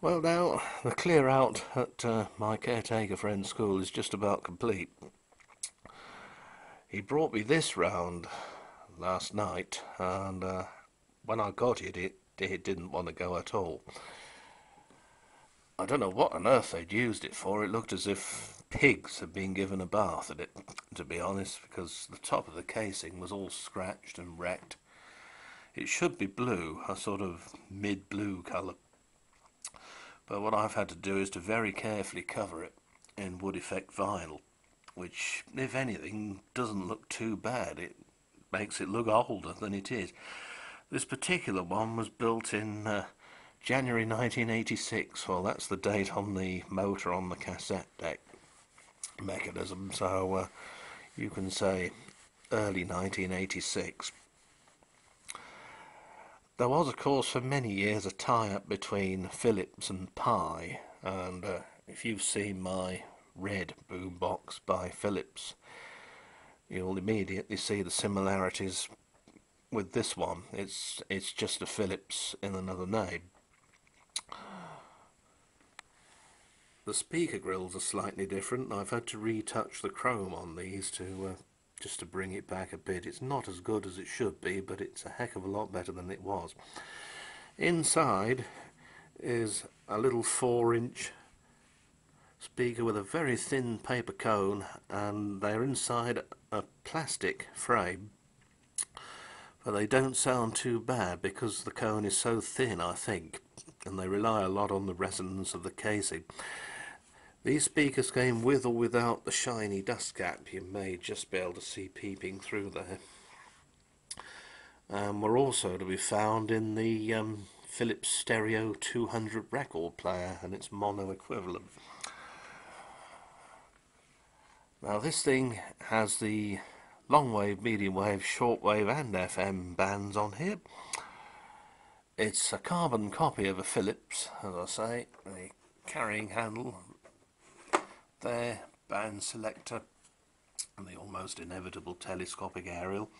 Well, now the clear out at my caretaker friend's school is just about complete. He brought me this round last night, and when I got it didn't want to go at all. I don't know what on earth they'd used it for. It looked as if pigs had been given a bath in it, to be honest, because the top of the casing was all scratched and wrecked. It should be blue, a sort of mid-blue colour. But what I've had to do is to very carefully cover it in wood effect vinyl, which, if anything, doesn't look too bad. It makes it look older than it is. This particular one was built in January 1986. Well, that's the date on the motor on the cassette deck mechanism, so you can say early 1986. There was, of course, for many years a tie-up between Philips and PYE, and if you've seen my red boombox by Philips, you'll immediately see the similarities with this one. It's just a Philips in another name. The speaker grills are slightly different. I've had to retouch the chrome on these to just to bring it back a bit. It's not as good as it should be, but it's a heck of a lot better than it was. Inside is a little 4-inch speaker with a very thin paper cone, and they're inside a plastic frame, but they don't sound too bad because the cone is so thin, I think, and they rely a lot on the resonance of the casing. These speakers came with or without the shiny dust cap. You may just be able to see peeping through there. Were also to be found in the Philips Stereo 200 record player and its mono equivalent. Now this thing has the long wave, medium wave, short wave and FM bands on here. It's a carbon copy of a Philips, as I say. The carrying handle there, band selector, and the almost inevitable telescopic aerial.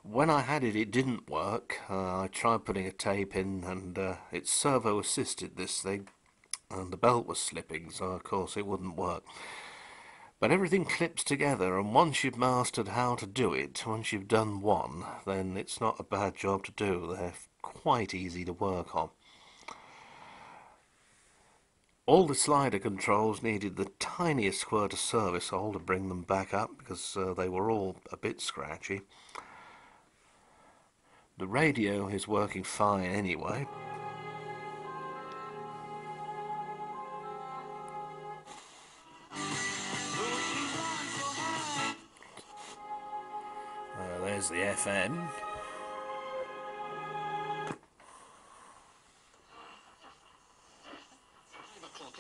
When I had it, it didn't work. I tried putting a tape in, and it's servo assisted, this thing, and the belt was slipping, so of course it wouldn't work. But everything clips together, and once you've mastered how to do it, once you've done one, then it's not a bad job to do. They're quite easy to work on. All the slider controls needed the tiniest squirt of service oil to bring them back up, because they were all a bit scratchy. The radio is working fine anyway. There's the FM.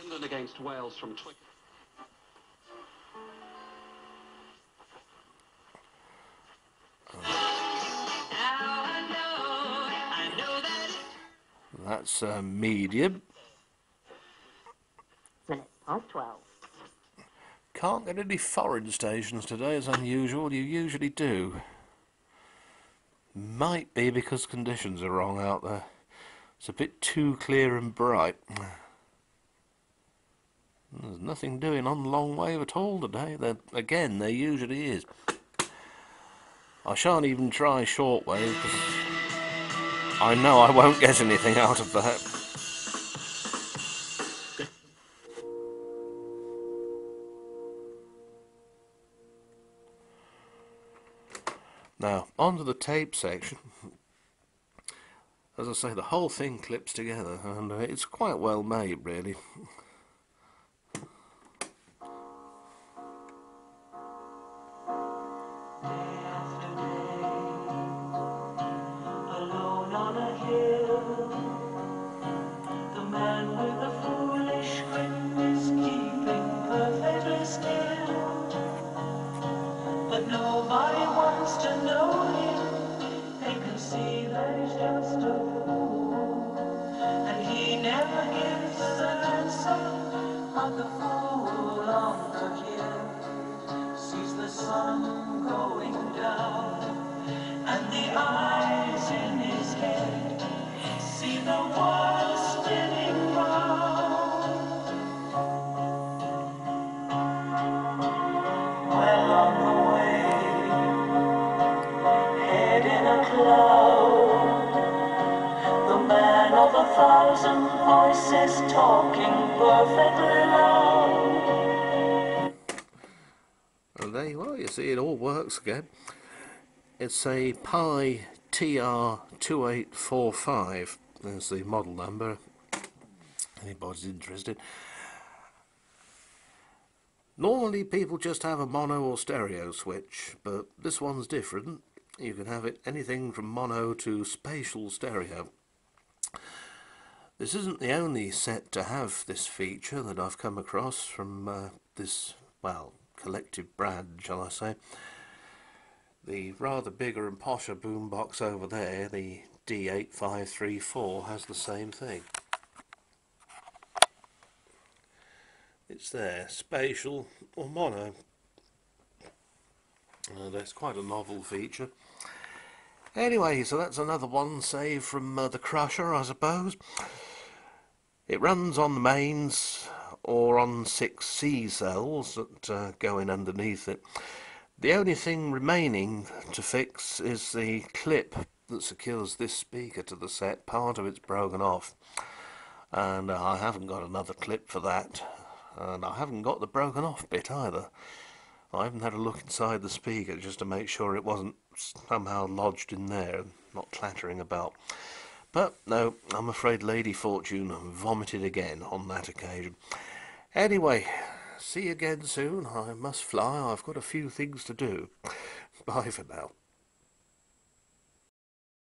England against Wales from That's medium. Minutes past 12. Can't get any foreign stations today, as unusual. You usually do. Might be because conditions are wrong out there. It's a bit too clear and bright. There's nothing doing on long wave at all today. Again, there usually is. I shan't even try short wave because I know I won't get anything out of that. Now, onto the tape section. As I say, the whole thing clips together, and it's quite well made, really. But nobody wants to know him. They can see that he's just a fool, and he never gives an answer. But the fool on the hill sees the sun going down, and the eyes in his head see the world still. of 1,000 voices talking perfectly loud. And there you are, you see it all works again. It's a Pi TR2845. There's the model number, anybody's interested. Normally people just have a mono or stereo switch, but this one's different. You can have it anything from mono to spatial stereo. This isn't the only set to have this feature that I've come across from this, well, collective brand, shall I say. The rather bigger and posher boombox over there, the D8534, has the same thing. It's there, spatial or mono. That's quite a novel feature. Anyway, so that's another one saved from the Crusher, I suppose. It runs on the mains or on 6 C cells that go in underneath it. The only thing remaining to fix is the clip that secures this speaker to the set. Part of it's broken off, and I haven't got another clip for that, and I haven't got the broken off bit either. I haven't had a look inside the speaker just to make sure it wasn't somehow lodged in there and not clattering about. But no, I'm afraid Lady Fortune vomited again on that occasion. Anyway, see you again soon. I must fly. I've got a few things to do. Bye for now.